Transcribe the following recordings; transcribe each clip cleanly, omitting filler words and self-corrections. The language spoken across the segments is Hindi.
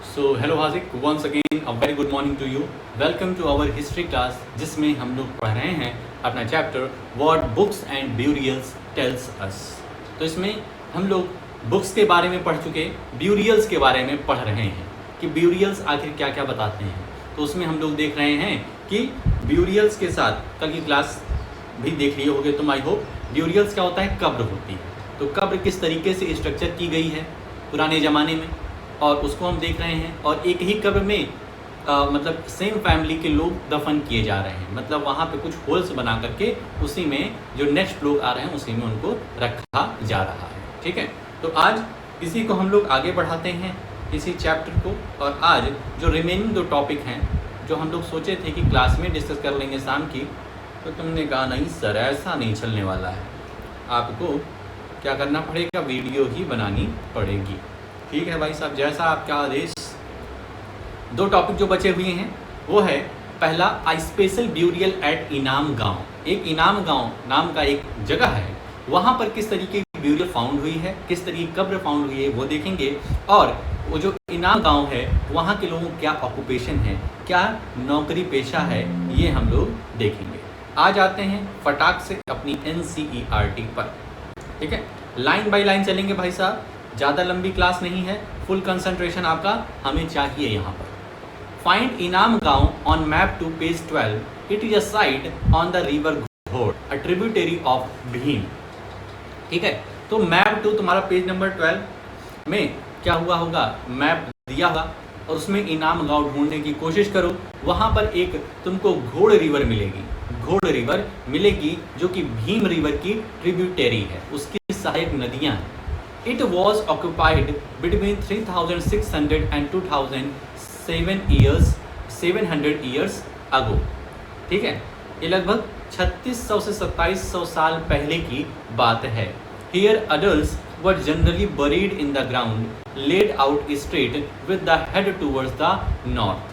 सो हेलो हाजिक, once again a very good morning to you. Welcome to our history class, जिसमें हम लोग पढ़ रहे हैं अपना chapter what books and burials tell us. तो इसमें हम लोग बुक्स के बारे में पढ़ चुके, ब्यूरियल्स के बारे में पढ़ रहे हैं कि ब्यूरियल्स आखिर क्या क्या बताते हैं। तो उसमें हम लोग देख रहे हैं कि ब्यूरियल्स के साथ कल की क्लास भी देख लिए होगे तुम, आई होप। ब्यूरियल्स क्या होता है? कब्र होती है। तो कब्र किस तरीके से स्ट्रक्चर की गई है पुराने ज़माने में, और उसको हम देख रहे हैं। और एक ही कब्र में मतलब सेम फैमिली के लोग दफन किए जा रहे हैं, मतलब वहाँ पे कुछ होल्स बना करके उसी में जो नेक्स्ट लोग आ रहे हैं उसी में उनको रखा जा रहा है। ठीक है, तो आज इसी को हम लोग आगे बढ़ाते हैं, इसी चैप्टर को। और आज जो रिमेनिंग दो टॉपिक हैं जो हम लोग सोचे थे कि क्लास में डिस्कस कर लेंगे शाम की, तो तुमने कहा नहीं सर ऐसा नहीं चलने वाला है, आपको क्या करना पड़ेगा, वीडियो ही बनानी पड़ेगी। ठीक है भाई साहब, जैसा आपका आदेश। दो टॉपिक जो बचे हुए हैं वो है पहला, आई स्पेशल ब्यूरियल एट इनाम गांव। एक इनाम गांव नाम का एक जगह है, वहाँ पर किस तरीके की ब्यूरियल फाउंड हुई है, किस तरीके की कब्र फाउंड हुई है वो देखेंगे। और वो जो इनाम गांव है वहाँ के लोगों क्या ऑक्यूपेशन है, क्या नौकरी पेशा है, ये हम लोग देखेंगे। आ जाते हैं फटाक से अपनी NCERT पर। ठीक है, लाइन बाय लाइन चलेंगे भाई साहब, ज़्यादा लंबी क्लास नहीं है, फुल कंसंट्रेशन आपका हमें चाहिए यहाँ पर। Find Inamgaon on map two page 12, it is a site on the river Ghod, a tributary of Bhima. ठीक है, तो मैप टू तुम्हारा पेज नंबर 12 में क्या हुआ होगा, मैप दिया होगा और उसमें इनाम गांव ढूंढने की कोशिश करो। वहाँ पर एक तुमको घोड़ रिवर मिलेगी, घोड़ रिवर मिलेगी जो कि भीम रिवर की ट्रिब्यूटरी है, उसकी सहायक नदियाँ हैं। It was occupied between 3600 and 2700 years ago। ठीक है, ये लगभग 3600 से 2700 साल पहले की बात है। Here adults were generally buried in the ground, laid out straight with the head towards the north।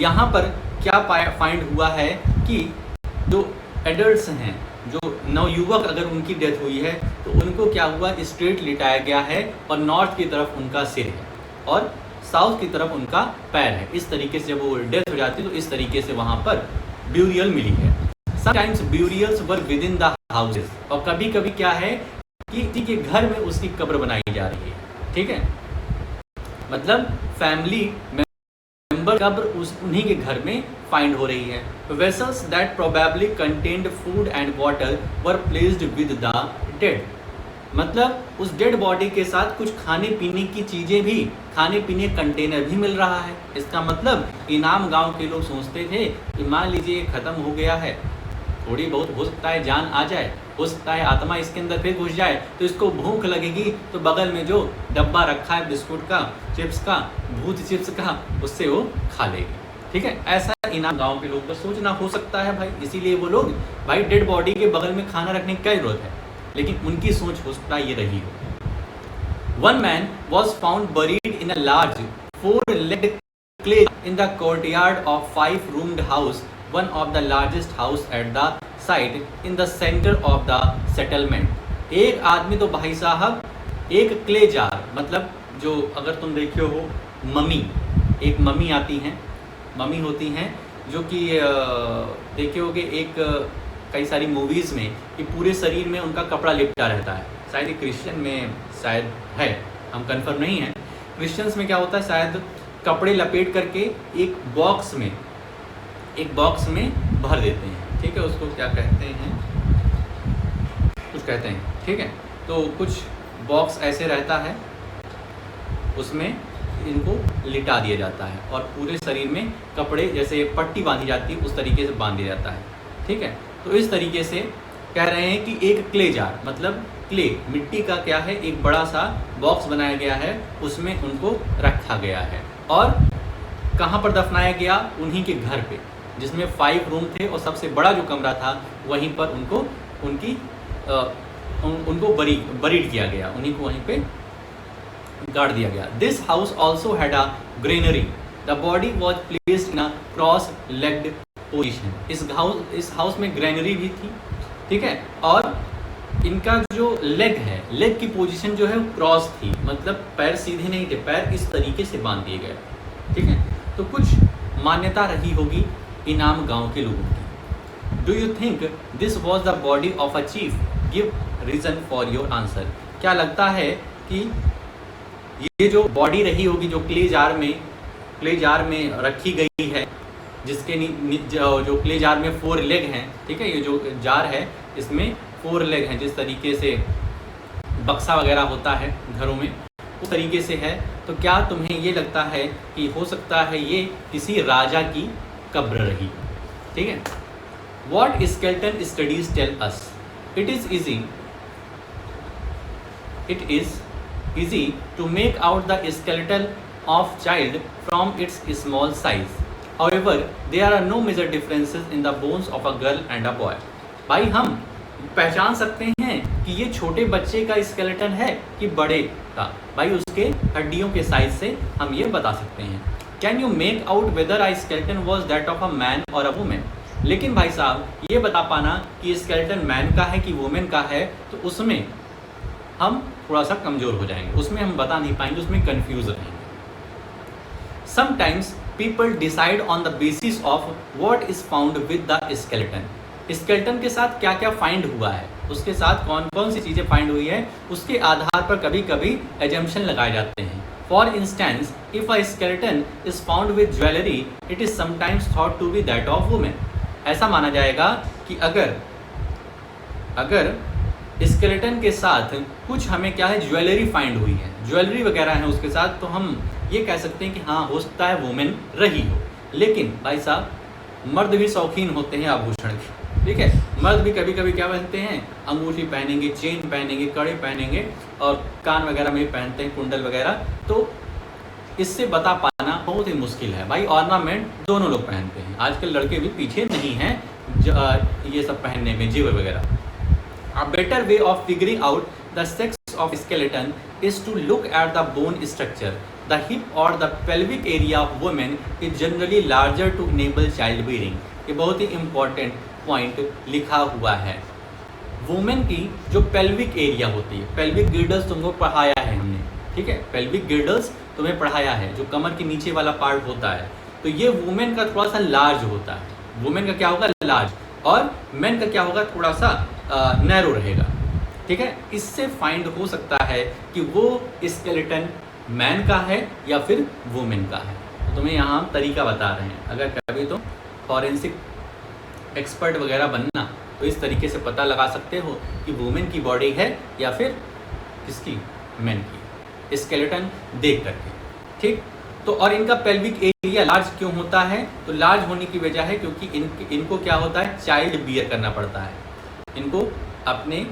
यहाँ पर क्या फाइंड हुआ है कि जो एडल्ट्स हैं, जो नवयुवक, अगर उनकी डेथ हुई है तो उनको क्या हुआ, स्ट्रेट लिटाया गया है और नॉर्थ की तरफ उनका सिर है और साउथ की तरफ उनका पैर है। इस तरीके से जब वो डेथ हो जाती है तो इस तरीके से वहाँ पर ब्यूरियल मिली है। Sometimes burials were with in the houses, और कभी कभी क्या है कि किसी के घर में उसकी कब्र बनाई जा रही है। ठीक है, मतलब फैमिली मेंबर कब्र उन्हीं के घर में फाइंड हो रही है। Vessels that probably contained food and water were placed with the dead। मतलब उस डेड बॉडी के साथ कुछ खाने पीने की चीज़ें भी, खाने पीने कंटेनर भी मिल रहा है। इसका मतलब इनाम गांव के लोग सोचते थे कि मान लीजिए ख़त्म हो गया है, थोड़ी बहुत हो सकता है जान आ जाए, हो सकता है आत्मा इसके अंदर फिर घुस जाए, तो इसको भूख लगेगी तो बगल में जो डब्बा रखा है बिस्कुट का, चिप्स का, भूत चिप्स का, उससे वो खा लेगी। ठीक है, ऐसा इनाम गांव के लोग का सोचना हो सकता है भाई, इसीलिए वो लोग भाई डेड बॉडी के बगल में खाना रखने की क्या जरूरत है, लेकिन उनकी सोच हो सकता है ये रही हो। One man was found buried in a large 4-legged clay in the courtyard of 5-roomed house, one of the largest house at the site in the center of the settlement। एक आदमी तो भाई साहब एक क्ले जार, मतलब जो अगर तुम देखे हो मम्मी, एक मम्मी आती हैं, मम्मी होती हैं जो कि देखे होगे एक कई सारी मूवीज़ में कि पूरे शरीर में उनका कपड़ा लिपटा रहता है। शायद क्रिश्चियन में शायद है, हम कंफर्म नहीं हैं। क्रिश्चियंस में क्या होता है, शायद कपड़े लपेट करके एक बॉक्स में भर देते हैं। ठीक है, उसको क्या कहते हैं, कुछ कहते हैं। ठीक है, तो कुछ बॉक्स ऐसे रहता है, उसमें इनको लिटा दिया जाता है और पूरे शरीर में कपड़े जैसे पट्टी बांधी जाती है उस तरीके से बांध दिया जाता है। ठीक है, तो इस तरीके से कह रहे हैं कि एक क्ले जार, मतलब क्ले मिट्टी का क्या है, एक बड़ा सा बॉक्स बनाया गया है, उसमें उनको रखा गया है। और कहाँ पर दफनाया गया, उन्हीं के घर पे, जिसमें 5 रूम थे और सबसे बड़ा जो कमरा था वहीं पर उनको बरीड किया गया, उन्हीं को वहीं पे गाड़ दिया गया। This house also had a granary, the body was placed in a cross legged position. इस हाउस में ग्रेनरी भी थी। ठीक है, और इनका जो लेग है, लेग की पोजीशन जो है वो क्रॉस थी, मतलब पैर सीधे नहीं थे, पैर इस तरीके से बांध दिए गए, ठीक है। तो कुछ मान्यता रही होगी इनाम गांव के लोगों की। Do you think this was the body of a chief? Give reason for your answer. क्या लगता है कि ये जो बॉडी रही होगी जो क्ले जार में रखी गई है, जिसके जो क्ले जार में 4 लेग हैं, ठीक है, ये जो जार है इसमें 4 लेग हैं, जिस तरीके से बक्सा वगैरह होता है घरों में उस तरीके से है। तो क्या तुम्हें ये लगता है कि हो सकता है ये किसी राजा की कब्र रही, ठीक है। What skeleton studies tell us? It is easy to make out the skeleton of child from its small size. However, there are no major differences in the bones of a girl and a boy. भाई हम पहचान सकते हैं कि ये छोटे बच्चे का स्केलेटन है कि बड़े का, भाई उसके हड्डियों के साइज से हम ये बता सकते हैं। Can you make out whether a skeleton was that of a man or a woman? लेकिन भाई साहब ये बता पाना कि स्केलेटन मैन का है कि वुमेन का है, तो उसमें हम थोड़ा सा कमज़ोर हो जाएंगे, उसमें हम बता नहीं पाएंगे, उसमें कन्फ्यूज रहेंगे। Sometimes people decide on the basis of what is found with the skeleton. Skeleton के साथ क्या क्या फाइंड हुआ है, उसके साथ कौन कौन सी चीज़ें फाइंड हुई है, उसके आधार पर कभी कभी एजम्पशन लगाए जाते हैं। For instance, if a skeleton is found with jewellery, it is sometimes thought to be that of women. ऐसा माना जाएगा कि अगर स्केलेटन के साथ कुछ हमें क्या है, ज्वेलरी फाइंड हुई है, ज्वेलरी वगैरह है उसके साथ, तो हम ये कह सकते हैं कि हाँ हो सकता है वुमेन रही हो। लेकिन भाई साहब मर्द भी शौकीन होते हैं आभूषण के, ठीक है। मर्द भी कभी कभी क्या पहनते हैं, अंगूठी पहनेंगे, चेन पहनेंगे, कड़े पहनेंगे और कान वगैरह में भी पहनते हैं, कुंडल वगैरह। तो इससे बता पाना बहुत ही मुश्किल है भाई। ऑर्नामेंट दोनों लोग पहनते हैं, आजकल लड़के भी पीछे नहीं हैं ये सब पहनने में, जेवर वगैरह। A better way of figuring out the sex of skeleton is to look at the bone structure. The hip or the pelvic area of women is generally larger to enable childbearing. ये बहुत ही important point लिखा हुआ है। वुमेन की जो पेल्विक एरिया होती है, पेल्विक गिर्डल्स तुमको पढ़ाया है हमने, ठीक है, पेल्विक गिर्डल्स तुम्हें पढ़ाया है, जो कमर के नीचे वाला पार्ट होता है, तो ये वुमेन का थोड़ा सा लार्ज होता है। वुमेन का क्या होगा, लार्ज, और मेन का क्या होगा, थोड़ा सा नैरो रहेगा, ठीक है। इससे फाइंड हो सकता है कि वो स्केलेटन मैन का है या फिर वुमेन का है। तो तुम्हें यहाँ हम तरीका बता रहे हैं, अगर कभी तुम फॉरेंसिक एक्सपर्ट वगैरह बनना तो इस तरीके से पता लगा सकते हो कि वुमेन की बॉडी है या फिर किसकी, मैन की, स्केलेटन देख करके, ठीक। तो और इनका पेल्विक एरिया लार्ज क्यों होता है, तो लार्ज होने की वजह है क्योंकि इनको क्या होता है, चाइल्ड बियर करना पड़ता है, इनको अपने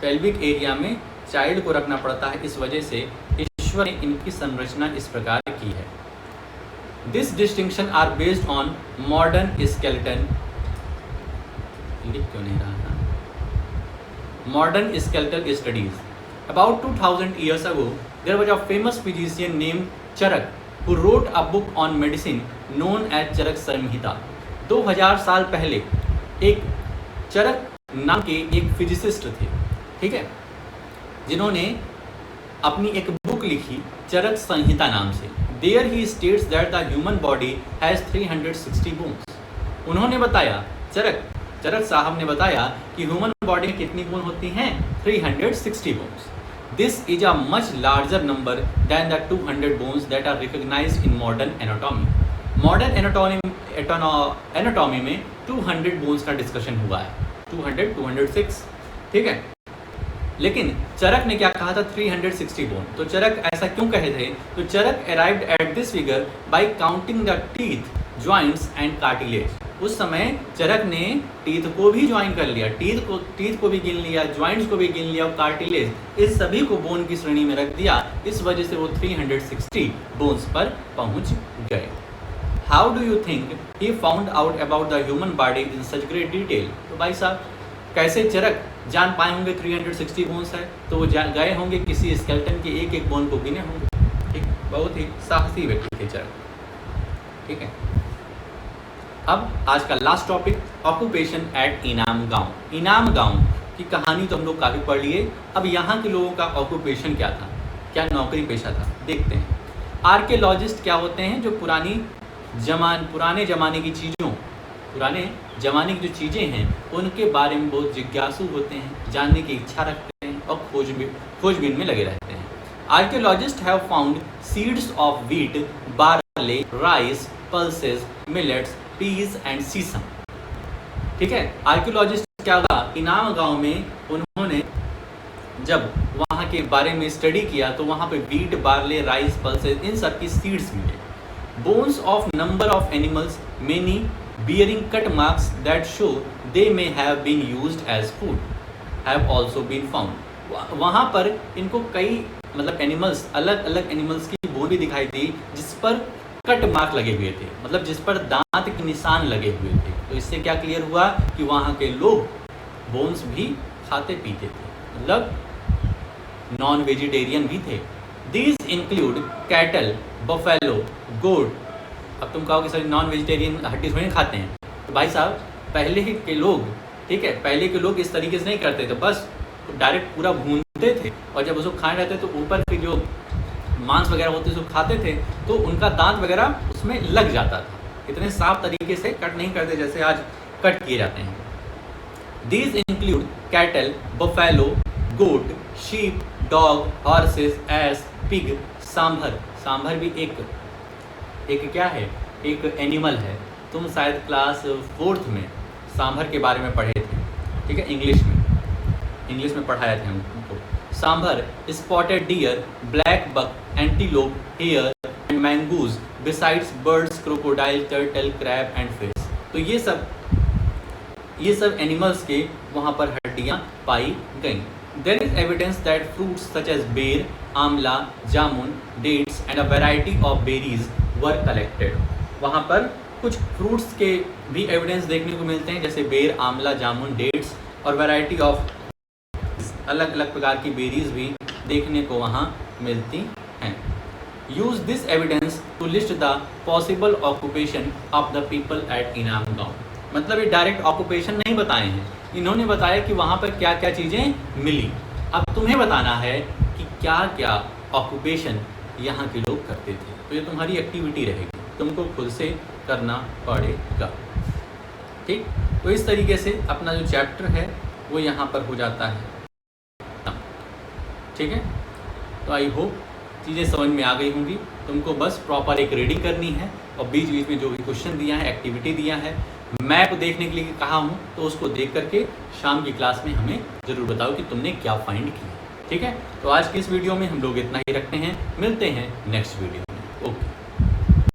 पेल्विक एरिया में चाइल्ड को रखना पड़ता है। इस वजह से ईश्वर ने इनकी संरचना इस प्रकार की है। This distinction are based on modern skeleton, लिख क्यों नहीं रहा था, modern skeletal studies. About 2000 years ago, there was a famous physician named Charak who wrote a book on medicine known as Charak Samhita. 2000 साल पहले एक चरक नाम के एक फिजिसिस्ट थे, ठीक है, जिन्होंने अपनी एक बुक लिखी चरक संहिता नाम से। There he states that the human body has 360 bones. उन्होंने बताया, चरक साहब ने बताया कि ह्यूमन बॉडी में कितनी बोन होती हैं, 360 bones. This is a much larger number than the 200 bones that are recognized in modern anatomy. Modern anatomy में 200 bones का डिस्कशन हुआ है, 200, 206, ठीक है। लेकिन चरक ने क्या कहा था, 360 बोन। तो चरक ऐसा क्यों कहे थे, तो Charaka arrived at this figure by counting the teeth, joints and cartilage. उस समय चरक ने टीथ को भी ज्वाइन कर लिया, टीथ को भी गिन लिया, जॉइंट्स को भी गिन लिया और कार्टिलेज, इस सभी को बोन की श्रेणी में रख दिया। इस वजह से वो 360 बोन्स पर पहुंच गए। How do you think he found out about the human body in such great detail. तो भाई साहब कैसे चरक जान पाए होंगे 360 बोन्स है, तो वो गए होंगे किसी स्केलेटन के एक एक बोन को गिने होंगे, ठीक। बहुत ही साहसी व्यक्ति थे चरक, ठीक है। अब आज का लास्ट टॉपिक, ऑक्यूपेशन एट इनाम गांव। इनाम गांव कि कहानी तो हम लोग काफ़ी पढ़ लिए, अब यहाँ के लोगों का ऑक्यूपेशन क्या था, क्या नौकरी पेशा था, देखते हैं। आर्कियोलॉजिस्ट क्या होते हैं? जो पुराने ज़माने की चीज़ों, पुराने ज़माने की जो चीज़ें हैं उनके बारे में बहुत जिज्ञासु होते हैं, जानने की इच्छा रखते हैं और खोजबीन में लगे रहते हैं। Archaeologist have found seeds of wheat, barley, rice, pulses, millets, peas and sesame. ठीक है, आर्कियोलॉजिस्ट क्या हुआ, इनाम गांव में उन्होंने जब वहाँ के बारे में स्टडी किया तो वहाँ पे व्हीट, बार्ले, राइस, पल्सेस, इन सब की सीड्स मिले। Bones of number of animals, many bearing cut marks that show they may have been used as food have also been found। वहाँ पर इनको कई मतलब एनिमल्स, अलग अलग एनिमल्स की बोन भी दिखाई दी जिस पर कट मार्क लगे हुए थे, मतलब जिस पर दांत के निशान लगे हुए थे। तो इससे क्या क्लियर हुआ कि वहाँ के लोग बोन्स भी खाते पीते थे, मतलब नॉन वेजिटेरियन भी थे। दीज इंक्लूड कैटल, बफेलो, गोट। अब तुम कहोगे सर नॉन वेजिटेरियन हड्डी थोड़ी खाते हैं, तो भाई साहब पहले के लोग, ठीक है, पहले के लोग इस तरीके से नहीं करते थे, बस डायरेक्ट पूरा भूनते थे और जब उसको खाए रहते तो ऊपर के जो मांस वगैरह होते उसको खाते थे तो उनका दांत वगैरह उसमें लग जाता था। इतने साफ तरीके से कट नहीं करते जैसे आज कट किए जाते हैं। These include cattle, buffalo, goat, sheep, dog, horses, ass, pig, sambar. Sambar भी एक क्या है, एक एनिमल है। तुम शायद क्लास 4th में सांभर के बारे में पढ़े थे, ठीक है, इंग्लिश में पढ़ाया थे हमको। Sambar, spotted deer, black buck, antelope, hare and mongoose, besides birds, crocodile, turtle, crab and fish. तो ये सब एनिमल्स के वहाँ पर हड्डियाँ पाई गई। There is evidence that fruits such as बेर, आमला, जामुन, dates and a variety of berries were collected। वहाँ पर कुछ फ्रूट्स के भी एविडेंस देखने को मिलते हैं, जैसे बेर, आमला, जामुन, डेट्स और वैरायटी ऑफ अलग अलग प्रकार की बेरीज भी देखने को वहाँ मिलती हैं। Use this evidence to list the possible occupation of the people at Inamgaon. मतलब ये डायरेक्ट ऑक्यूपेशन नहीं बताए हैं, इन्होंने बताया कि वहाँ पर क्या क्या चीज़ें मिली। अब तुम्हें बताना है कि क्या क्या ऑक्यूपेशन यहाँ के लोग करते थे। तो ये तुम्हारी एक्टिविटी रहेगी, तुमको खुद से करना पड़ेगा। ठीक, तो इस तरीके से अपना जो चैप्टर है वो यहाँ पर हो जाता है। ठीक है, तो आई होप चीज़ें समझ में आ गई होंगी। तुमको बस प्रॉपर एक रीडिंग करनी है और बीच बीच में जो भी क्वेश्चन दिया है, एक्टिविटी दिया है, मैप देखने के लिए कहा हूँ, तो उसको देख करके शाम की क्लास में हमें ज़रूर बताओ कि तुमने क्या फाइंड किया। ठीक है, तो आज की इस वीडियो में हम लोग इतना ही रखते हैं, मिलते हैं नेक्स्ट वीडियो में। ओके।